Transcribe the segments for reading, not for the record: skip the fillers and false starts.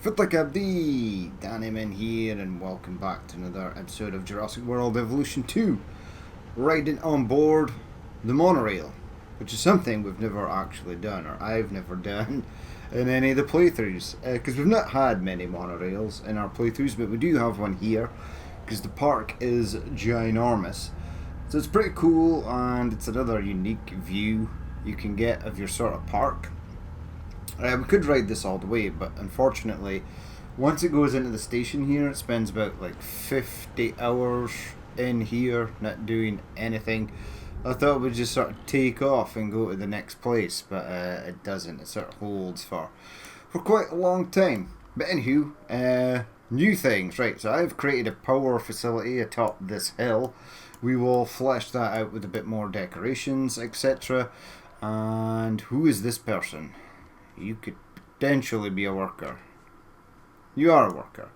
Like Abdi, Dannyman here, and welcome back to another episode of Jurassic World Evolution 2. Riding on board the monorail, which is something we've never actually done, or I've never done in any of the playthroughs. Because we've not had many monorails in our playthroughs, but we do have one here, because the park is ginormous. So it's pretty cool, and it's another unique view you can get of your sort of park. We could ride this all the way, but unfortunately, once it goes into the station here, it spends about like 50 hours in here, not doing anything. I thought it would just sort of take off and go to the next place, but it doesn't. It sort of holds for quite a long time. But anywho, new things. Right, so I've created a power facility atop this hill. We will flesh that out with a bit more decorations, etc. And who is this person? You could potentially be a worker. You are a worker.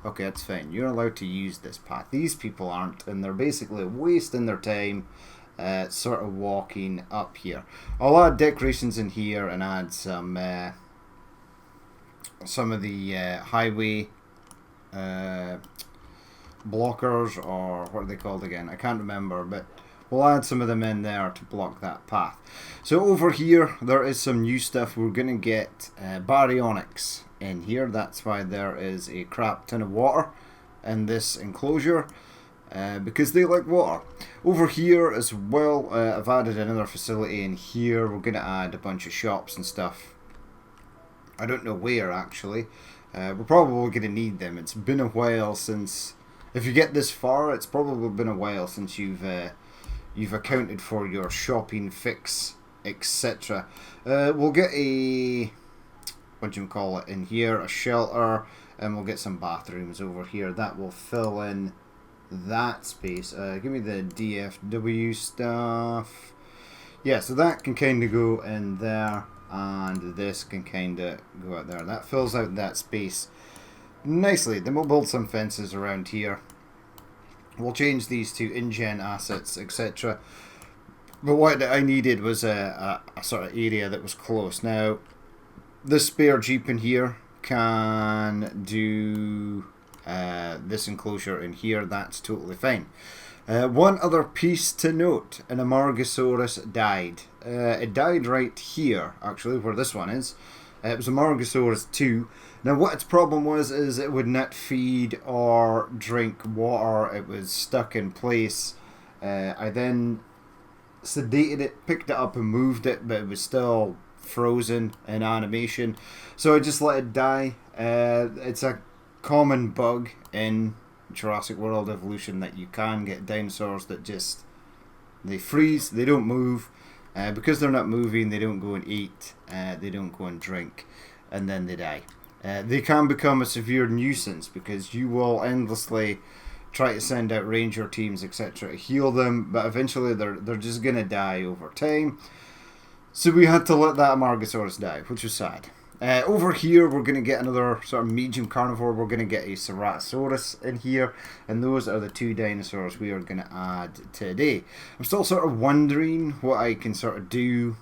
Okay, that's fine. You're allowed to use this path. These people aren't, and they're basically wasting their time sort of walking up here. I'll add decorations in here and add some of the highway blockers, or what are they called again? I can't remember, but we'll add some of them in there to block that path. So over here, there is some new stuff. We're going to get Baryonyx in here. That's why there is a crap ton of water in this enclosure, because they like water. Over here as well, I've added another facility in here. We're going to add a bunch of shops and stuff. I don't know where, actually. We're probably going to need them. It's been a while since... If you get this far, it's probably been a while since you've accounted for your shopping fix, etc. We'll get a, what do you call it, in here, a shelter, and we'll get some bathrooms over here. That will fill in that space. Give me the DFW stuff. Yeah, so that can kind of go in there, and this can kind of go out there. That fills out that space nicely. Then we'll build some fences around here. We'll change these to INGEN assets, etc. But what I needed was a sort of area that was close. Now, this spare Jeep in here can do this enclosure in here. That's totally fine. One other piece to note, an Amargasaurus died. It died right here, actually, where this one is. It was Amargasaurus 2. Now what its problem was is it would not feed or drink water. It was stuck in place. I then sedated it, picked it up and moved it, but it was still frozen in animation. So I just let it die. It's a common bug in Jurassic World Evolution that you can get dinosaurs that just, they freeze, they don't move. Because they're not moving, they don't go and eat, they don't go and drink, and then they die. They can become a severe nuisance because you will endlessly try to send out ranger teams, etc. to heal them, but eventually they're just going to die over time. So we had to let that Amargasaurus die, which was sad. Over here, we're going to get another sort of medium carnivore. We're going to get a Ceratosaurus in here, and those are the two dinosaurs we are going to add today. I'm still sort of wondering what I can sort of do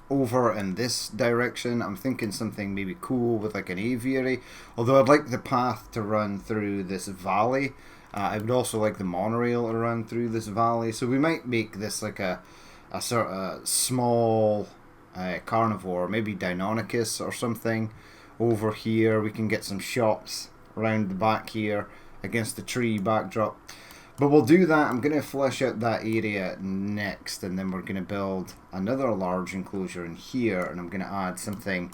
over in this direction. I'm thinking something maybe cool with like an aviary, although I'd like the path to run through this valley. I would also like the monorail to run through this valley, so we might make this like a sort of small... carnivore, maybe Deinonychus or something. Over here we can get some shops around the back here against the tree backdrop, but we'll do that. I'm going to flesh out that area next, and then we're going to build another large enclosure in here, and I'm going to add something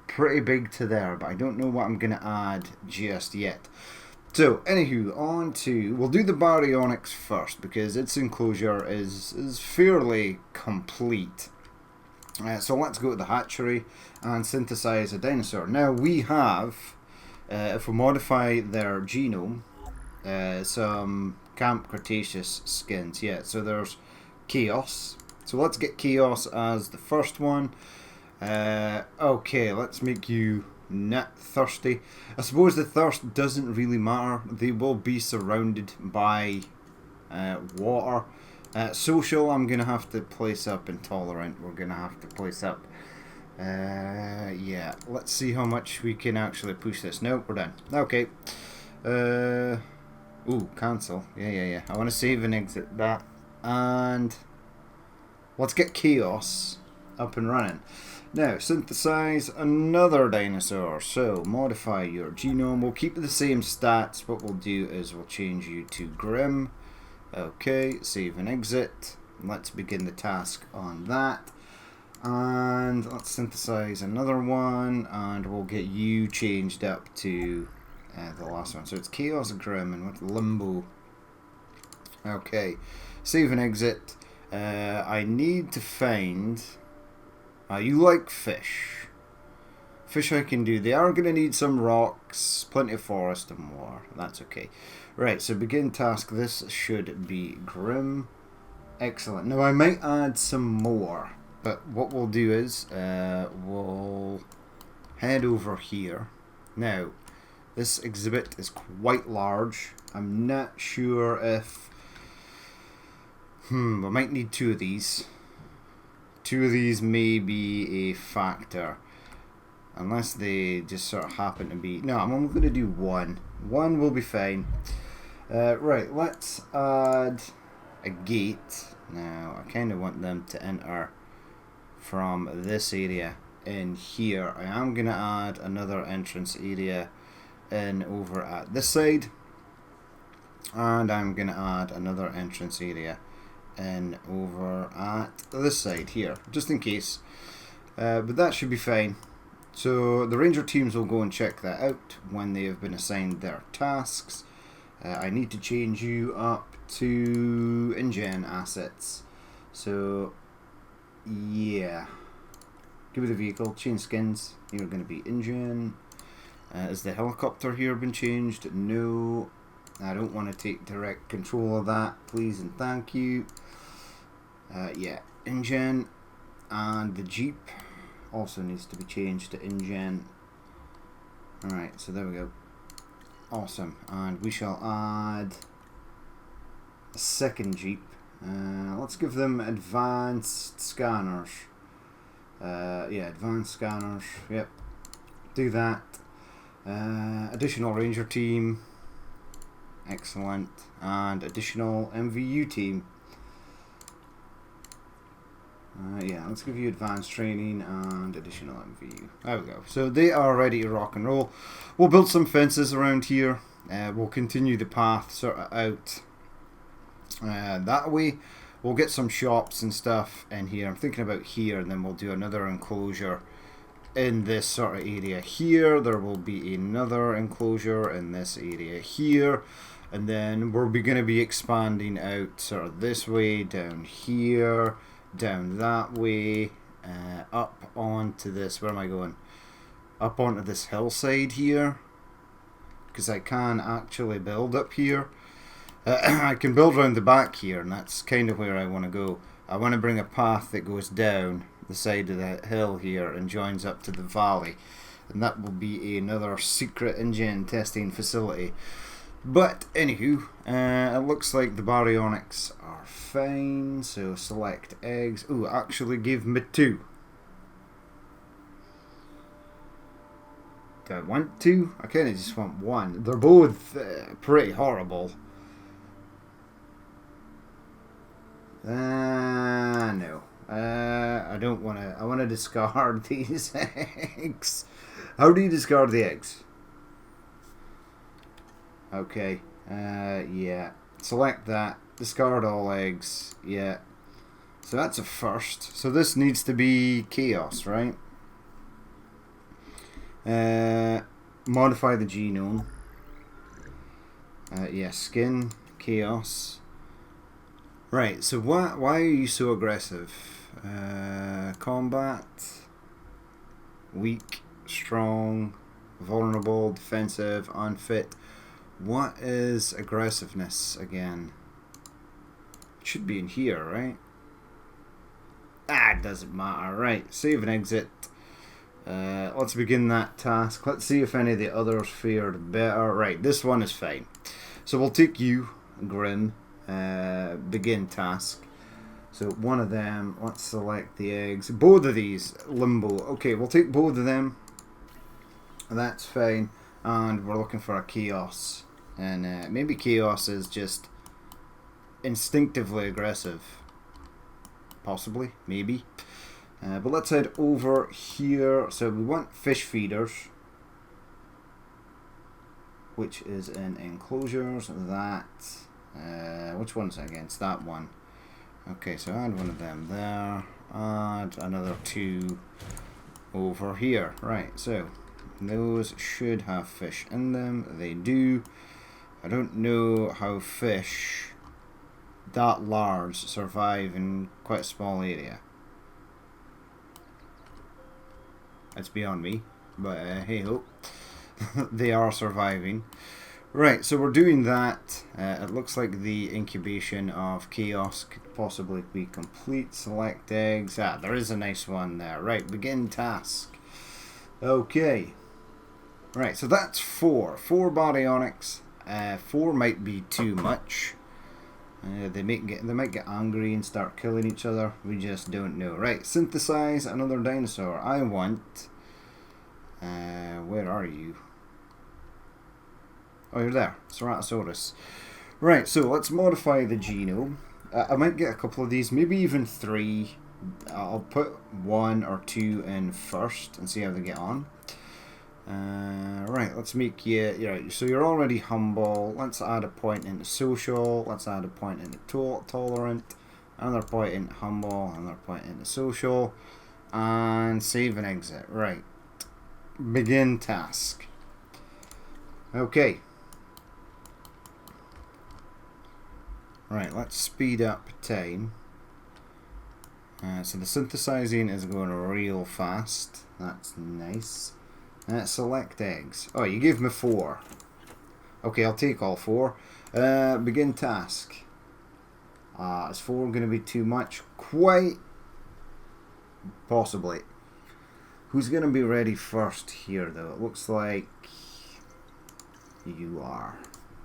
pretty big to there, but I don't know what I'm going to add just yet. So, anywho, we'll do the Baryonyx first, because its enclosure is fairly complete. So let's go to the hatchery and synthesize a dinosaur. Now we have, if we modify their genome, some Cam Cretaceous skins. Yeah, so there's Chaos. So let's get Chaos as the first one. Okay, let's make you not thirsty. I suppose the thirst doesn't really matter. They will be surrounded by water. Social, I'm going to have to place up. Intolerant, we're going to have to place up Yeah, let's see how much we can actually push this. Nope, we're done. Okay. Ooh, cancel. Yeah. I want to save and exit that. And let's get Chaos up and running. Now, synthesize another dinosaur. So, modify your genome. We'll keep the same stats. What we'll do is we'll change you to Grim. Okay, save and exit. Let's begin the task on that. And let's synthesize another one, and we'll get you changed up to the last one. So it's Chaos, Grim, and with Limbo. Okay, save and exit. I need to find... you like fish. Fish I can do. They are going to need some rocks, plenty of forest and more. That's okay. Right, so begin task. This should be Grim. Excellent. Now I might add some more. But what we'll do is, we'll head over here. Now, this exhibit is quite large. I'm not sure if... we might need 2 of these. 2 of these may be a factor. Unless they just sort of happen to be... No, I'm only going to do 1. 1 will be fine. Right, let's add a gate. Now, I kind of want them to enter from this area in here. I am going to add another entrance area in over at this side, and I'm going to add another entrance area in over at this side here, just in case, but that should be fine. So the ranger teams will go and check that out when they have been assigned their tasks. I need to change you up to INGEN assets, so yeah, give me the vehicle, change skins. You're going to be INGEN. Has the helicopter here been changed? No, I don't want to take direct control of that, please and thank you. Yeah, INGEN. And the Jeep also needs to be changed to INGEN. Alright, so there we go. Awesome. And we shall add a second Jeep. Let's give them advanced scanners. Yeah, advanced scanners. Yep. Do that. Additional ranger team. Excellent. And additional MVU team. Yeah, let's give you advanced training and additional MVU. There we go. So they are ready to rock and roll. We'll build some fences around here. We'll continue the path sort of out that way. We'll get some shops and stuff in here. I'm thinking about here, and then we'll do another enclosure in this sort of area here. There will be another enclosure in this area here, and then we're going to be expanding out sort of this way, down here, down that way, up onto this, where am I going? Up onto this hillside here, because I can actually build up here. I can build around the back here, and that's kind of where I want to go. I want to bring a path that goes down the side of the hill here and joins up to the valley, and that will be another secret INGEN testing facility. But anywho, it looks like the Baryonyx are fine, so select eggs. Ooh, actually give me 2. Do I want 2? I kind of just want 1. They're both pretty horrible. No. I don't want to. I want to discard these eggs. How do you discard the eggs? Okay. Yeah. Select that. Discard all eggs. Yeah. So that's a first. So this needs to be chaos, right? Modify the genome. Yeah. Skin. Chaos. Right, so why are you so aggressive? Combat, weak, strong, vulnerable, defensive, unfit. What is aggressiveness again? It should be in here, right? It doesn't matter. Right, save and exit. Let's begin that task. Let's see if any of the others fared better. Right, this one is fine. So we'll take you, Grim. Begin task. So one of them, let's select the eggs. Both of these, Limbo. Okay, we'll take both of them. That's fine. And we're looking for a Chaos. And maybe Chaos is just instinctively aggressive. Possibly, maybe. But let's head over here. So we want fish feeders, which is in enclosures. That, which one's against that one? Okay, so add one of them there. Add another 2 over here. Right, so those should have fish in them. They do. I don't know how fish that large survive in quite a small area. It's beyond me, but hey ho. They are surviving. Right, so we're doing that. It looks like the incubation of Chaos could possibly be complete. Select eggs. Ah, there is a nice one there. Right, begin task. Okay. Right, so that's 4. 4 Baryonyx. 4 might be too much. They might get angry and start killing each other. We just don't know. Right, synthesize another dinosaur. I want... where are you? Oh, you're there. Ceratosaurus. Right, so let's modify the genome. I might get a couple of these, maybe even 3. I'll put 1 or 2 in first and see how they get on. Right, let's make you... Right, so you're already humble. Let's add a point into social. Let's add a point into tolerant. Another point into humble. Another point into social. And save and exit. Right. Begin task. Okay. Right, let's speed up time. So the synthesizing is going real fast. That's nice. Select eggs. Oh, you gave me 4. Okay, I'll take all 4. Begin task. Is 4 going to be too much? Quite possibly. Who's going to be ready first here, though? It looks like you are.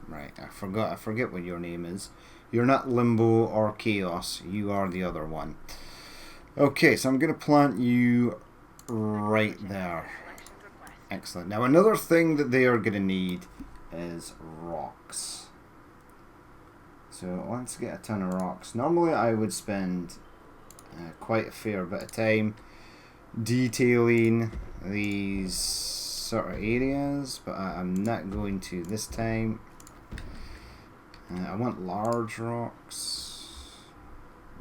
Right, I forget what your name is. You're not Limbo or Chaos. You are the other one. Okay, so I'm going to plant you right there. Excellent. Now another thing that they are going to need is rocks. So let's get a ton of rocks. Normally I would spend quite a fair bit of time detailing these sort of areas, but I'm not going to this time. I want large rocks.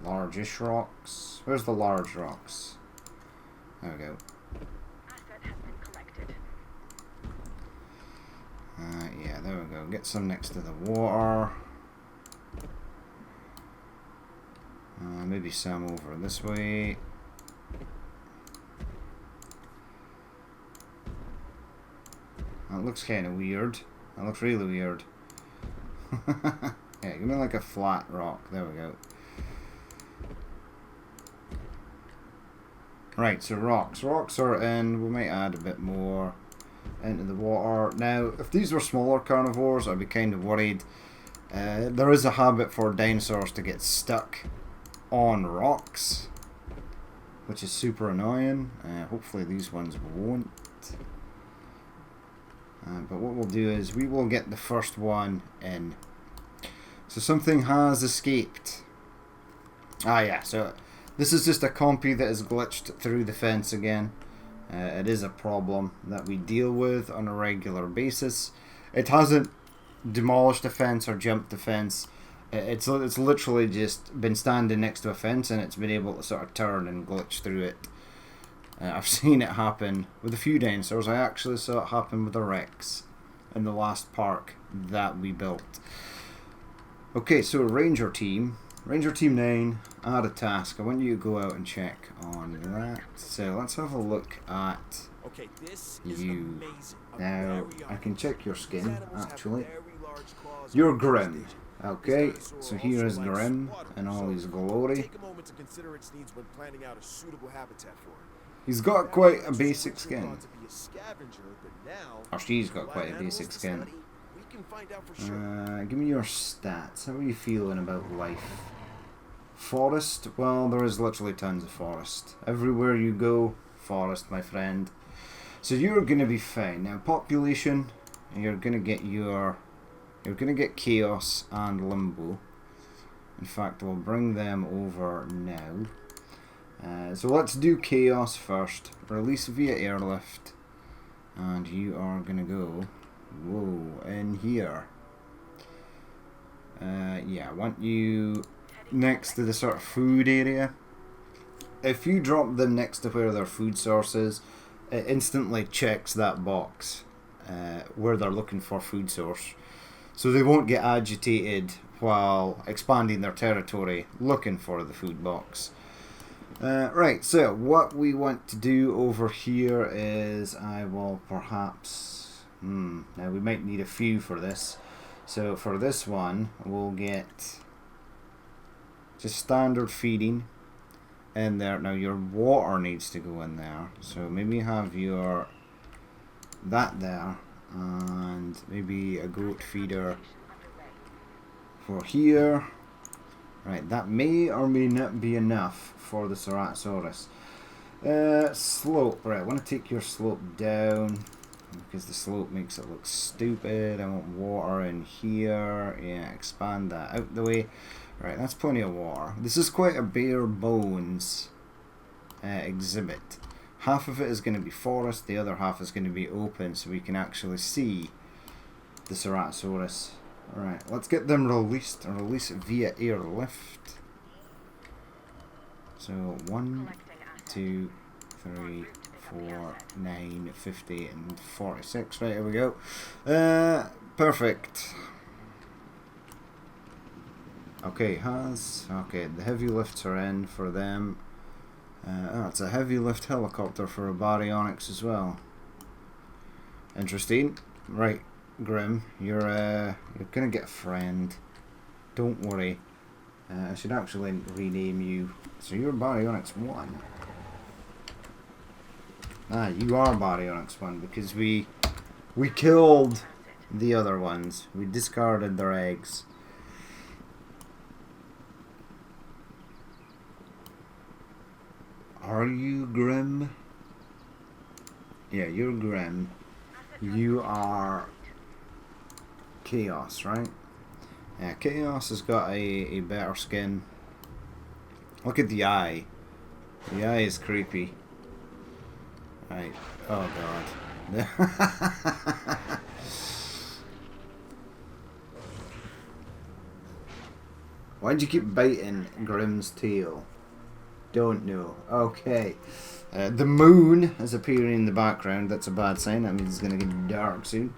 Large-ish rocks. Where's the large rocks? There we go. Yeah, there we go. Get some next to the water. Maybe some over this way. That looks kind of weird. That looks really weird. Yeah, give me like a flat rock. There we go. Right, so rocks. Rocks are in. We might add a bit more into the water. Now, if these were smaller carnivores, I'd be kind of worried. There is a habit for dinosaurs to get stuck on rocks, which is super annoying. Hopefully these ones won't. But what we'll do is we will get the first one in. So something has escaped. Ah yeah, so this is just a compy that has glitched through the fence again. It is a problem that we deal with on a regular basis. It hasn't demolished a fence or jumped the fence. It's literally just been standing next to a fence and it's been able to sort of turn and glitch through it. I've seen it happen with a few dinosaurs. I actually saw it happen with a Rex in the last park that we built. Okay, so Ranger Team 9, add a task. I want you to go out and check on that. So let's have a look at you. Now, I can check your skin, actually. You're Grim. Okay, so here is Grim in all his glory. He's got quite a basic skin. Or she's got quite a basic skin. Give me your stats. How are you feeling about life? Forest? Well, there is literally tons of forest. Everywhere you go, forest, my friend. So you're gonna be fine. Now population, you're gonna get Chaos and Limbo. In fact, we'll bring them over now. So let's do Chaos first. Release via airlift. And you are gonna go, whoa, in here. Yeah, I want you next to the sort of food area. If you drop them next to where their food source is, it instantly checks that box where they're looking for food source. So they won't get agitated while expanding their territory looking for the food box. Right, so what we want to do over here is I will perhaps... now we might need a few for this. So for this one, we'll get just standard feeding in there. Now your water needs to go in there. So maybe have your... that there. And maybe a goat feeder for here. Right, that may or may not be enough for the Ceratosaurus. Slope, right, I want to take your slope down because the slope makes it look stupid. I want water in here. Yeah, expand that out the way. Right, that's plenty of water. This is quite a bare bones exhibit. Half of it is going to be forest, the other half is going to be open so we can actually see the Ceratosaurus. Alright, let's get them released. Release it via airlift. So 1, 2, 3, 4, 9, 50 and 46. Right, here we go. Perfect. Okay, the heavy lifts are in for them. It's a heavy lift helicopter for a Baryonyx as well. Interesting. Right, Grim, you're gonna get a friend. Don't worry. I should actually rename you. So you're Baryonyx 1. You are Baryonyx 1 because we killed the other ones. We discarded their eggs. Are you Grim? Yeah, you're Grim. You are Chaos, right? Yeah, Chaos has got a better skin. Look at the eye. The eye is creepy. Right. Oh god. Why'd you keep biting Grim's tail? Don't know. Okay. The moon is appearing in the background. That's a bad sign. That means it's going to get dark soon.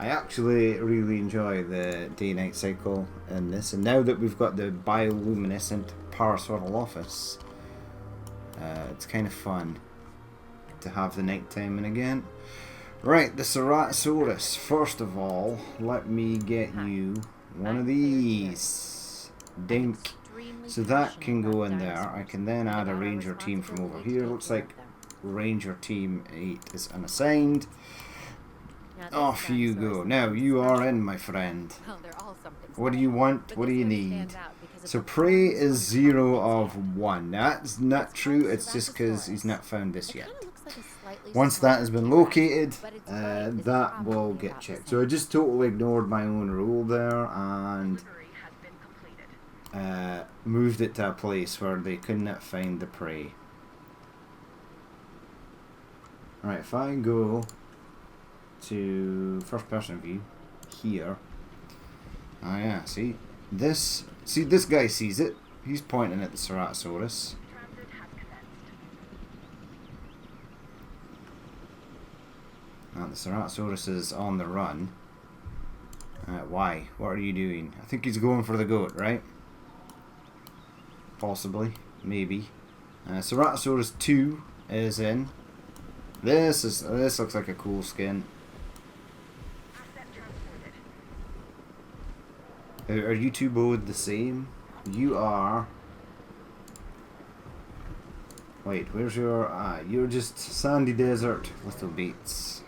I actually really enjoy the day-night cycle in this. And now that we've got the bioluminescent Parasaurolophus office, it's kind of fun to have the nighttime in again. Right, the Ceratosaurus. First of all, let me get you one of these. Dink. So that can go in there. I can then add a ranger team from over here. Looks like ranger team 8 is unassigned. Off you go. Now you are in, my friend. What do you want? What do you need? So prey is 0 of 1. That's not true. It's just because he's not found this yet. Once that has been located, that will get checked. So I just totally ignored my own rule there and moved it to a place where they could not find the prey. Alright, if I go to first person view here. Oh yeah, see this guy sees it. He's pointing at the Ceratosaurus. Now the Ceratosaurus is on the run. Why? What are you doing? I think he's going for the goat, right? Possibly, maybe. Ceratosaurus 2 is in. This looks like a cool skin. Are you two both the same? You are. Wait, where's your? You're just sandy desert little beats.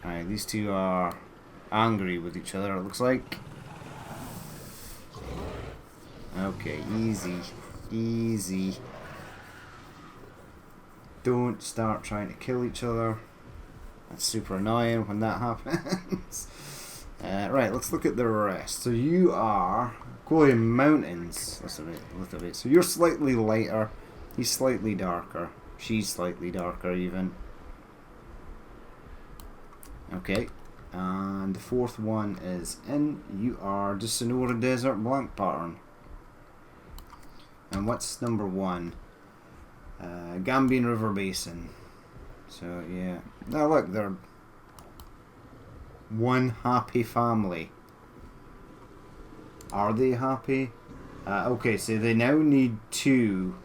Alright, these two are angry with each other, it looks like. Okay, easy. Easy. Don't start trying to kill each other. That's super annoying when that happens. Right, let's look at the rest. So you are Aquarium Mountains. That's a little bit. So you're slightly lighter. He's slightly darker. She's slightly darker even. Okay. And the fourth one is in. You are just Sonora Desert blank pattern. And what's number 1? Gambian River Basin. So yeah. Now look, they're one happy family. Are they happy? Okay, so they now need 2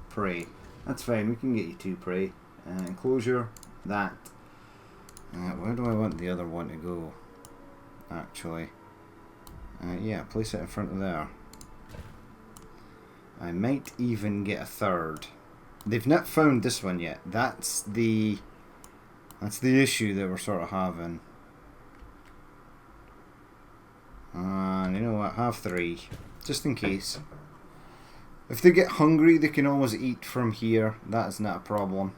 prey. That's fine, we can get you 2 prey. Enclosure, that. Where do I want the other one to go? Actually. Yeah, place it in front of there. I might even get a 3rd. They've not found this one yet. That's the issue that we're sort of having. And you know what? Have 3, just in case. If they get hungry, they can always eat from here. That is not a problem.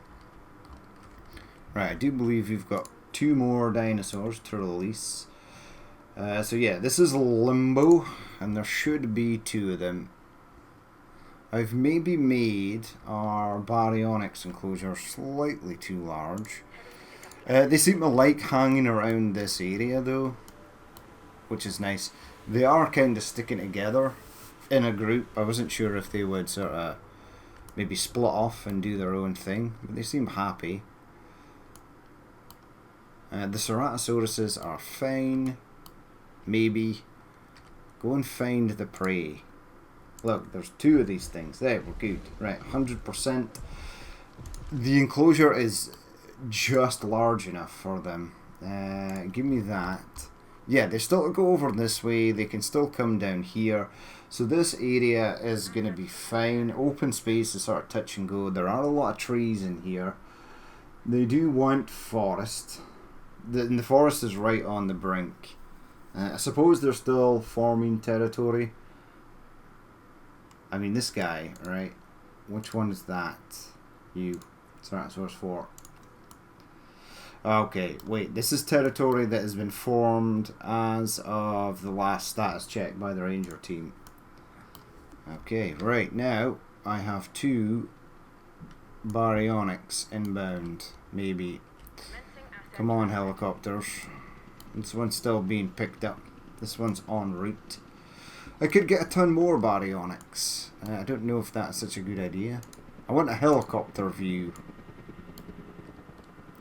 Right, I do believe you've got 2 more dinosaurs to release. So yeah, this is Limbo, and there should be 2 of them. I've maybe made our Baryonyx enclosure slightly too large. They seem to like hanging around this area though, which is nice. They are kind of sticking together in a group. I wasn't sure if they would sort of maybe split off and do their own thing, but they seem happy. The Ceratosauruses are fine. Maybe. Go and find the prey. Look, there's 2 of these things. There, we're good. Right, 100%. The enclosure is just large enough for them. Give me that. Yeah, they still go over this way. They can still come down here. So this area is going to be fine. Open space is sort of touch and go. There are a lot of trees in here. They do want forest. The forest is right on the brink. I suppose they're still forming territory. I mean, this guy, right? Which one is that? You. Ceratosaurus 4. Okay, wait. This is territory that has been formed as of the last status check by the ranger team. Okay, right. Now, I have 2 Baryonyx inbound. Maybe. Come on, helicopters. This one's still being picked up. This one's en route. I could get a ton more Baryonyx. I don't know if that's such a good idea. I want a helicopter view.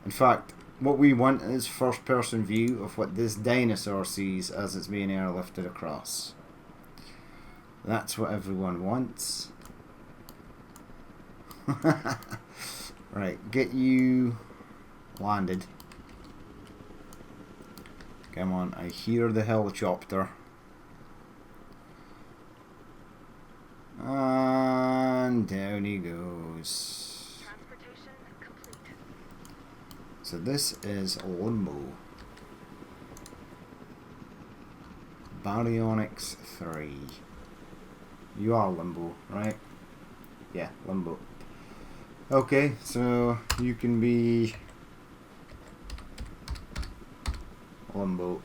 In fact, what we want is first person view of what this dinosaur sees as it's being airlifted across. That's what everyone wants. Right, get you landed. Come on, I hear the helicopter. And down he goes. Transportation complete. So this is Limbo. Baryonyx 3. You are Limbo, right? Yeah, Limbo. Okay, so you can be Limbo.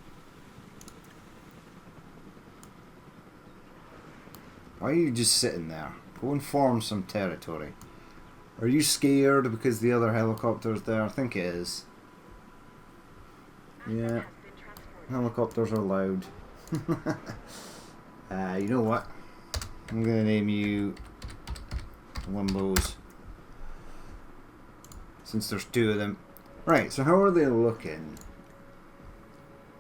Why are you just sitting there? Go and form some territory. Are you scared because the other helicopter's there? I think it is. Yeah. Helicopters are loud. You know what? I'm gonna name you Limbos. Since there's 2 of them. Right, so how are they looking?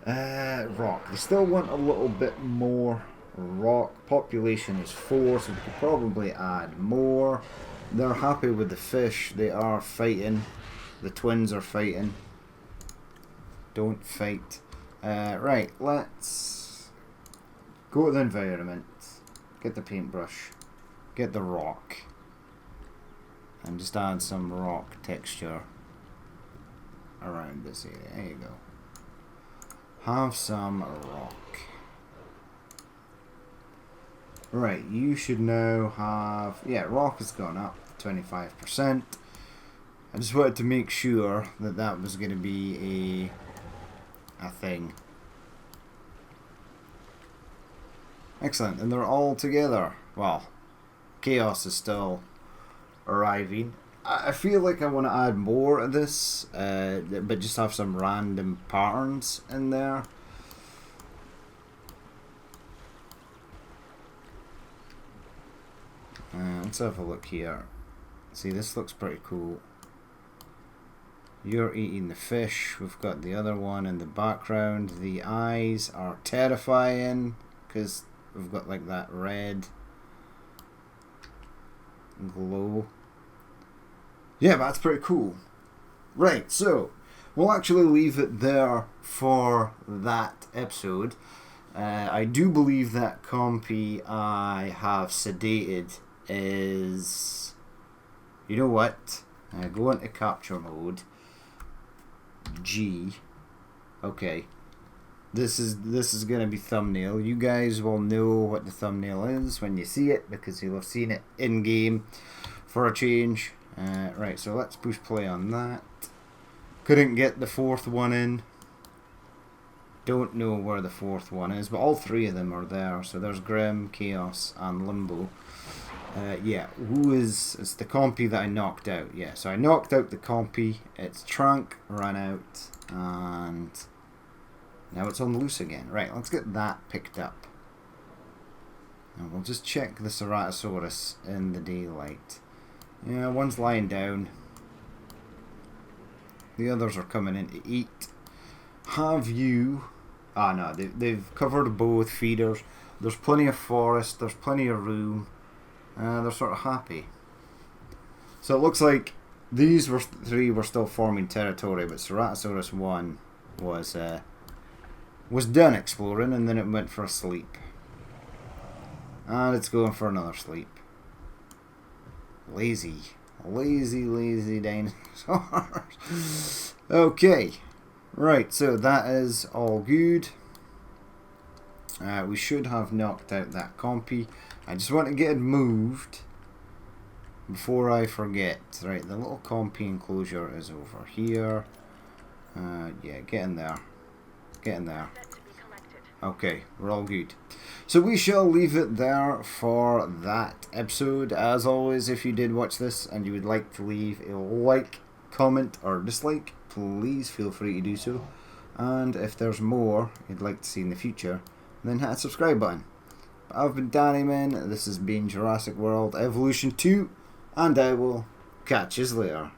Rock. They still want a little bit more rock. Population is 4, so we could probably add more. They're happy with the fish. They are fighting. The twins are fighting. Don't fight. Right, let's go to the environment. Get the paintbrush. Get the rock. And just add some rock texture around this area. There you go. have some rock. Right, you should now have... Yeah, rock has gone up 25%. I just wanted to make sure that that was going to be a thing. Excellent, and they're all together. Well, Chaos is still arriving. I feel like I want to add more of this, but just have some random patterns in there. Let's have a look here. See, this looks pretty cool. You're eating the fish. We've got the other one in the background. The eyes are terrifying because we've got like that red glow. Yeah, that's pretty cool. Right, so we'll actually leave it there for that episode. I do believe that compy I have sedated is... You know what? Go into capture mode. G. Okay. This is gonna be thumbnail. You guys will know what the thumbnail is when you see it because you'll have seen it in game for a change. Right, so let's push play on that. Couldn't get the fourth one in. Don't know where the fourth one is, but all three of them are there. So there's Grim, Chaos, and Limbo. Yeah, it's the compy that I knocked out. Yeah, so I knocked out the compy. Its trunk ran out, and now it's on loose again. Right, let's get that picked up. And we'll just check the Ceratosaurus in the daylight. Yeah, one's lying down. The others are coming in to eat. Have you... Ah, no, they've covered both feeders. There's plenty of forest. There's plenty of room. They're sort of happy. So it looks like these three were still forming territory, but Ceratosaurus 1 was done exploring, and then it went for a sleep. And it's going for another sleep. Lazy dinosaurs. Okay, right, so that is all good. We should have knocked out that compy. I just want to get it moved before I forget. Right, the little compy enclosure is over here. Yeah, get in there. Get in there. Okay, we're all good. So we shall leave it there for that episode. As always, if you did watch this and you would like to leave a like, comment, or dislike, please feel free to do so. And if there's more you'd like to see in the future, then hit that subscribe button. I've been Danny Man, this has been Jurassic World Evolution 2, and I will catch you later.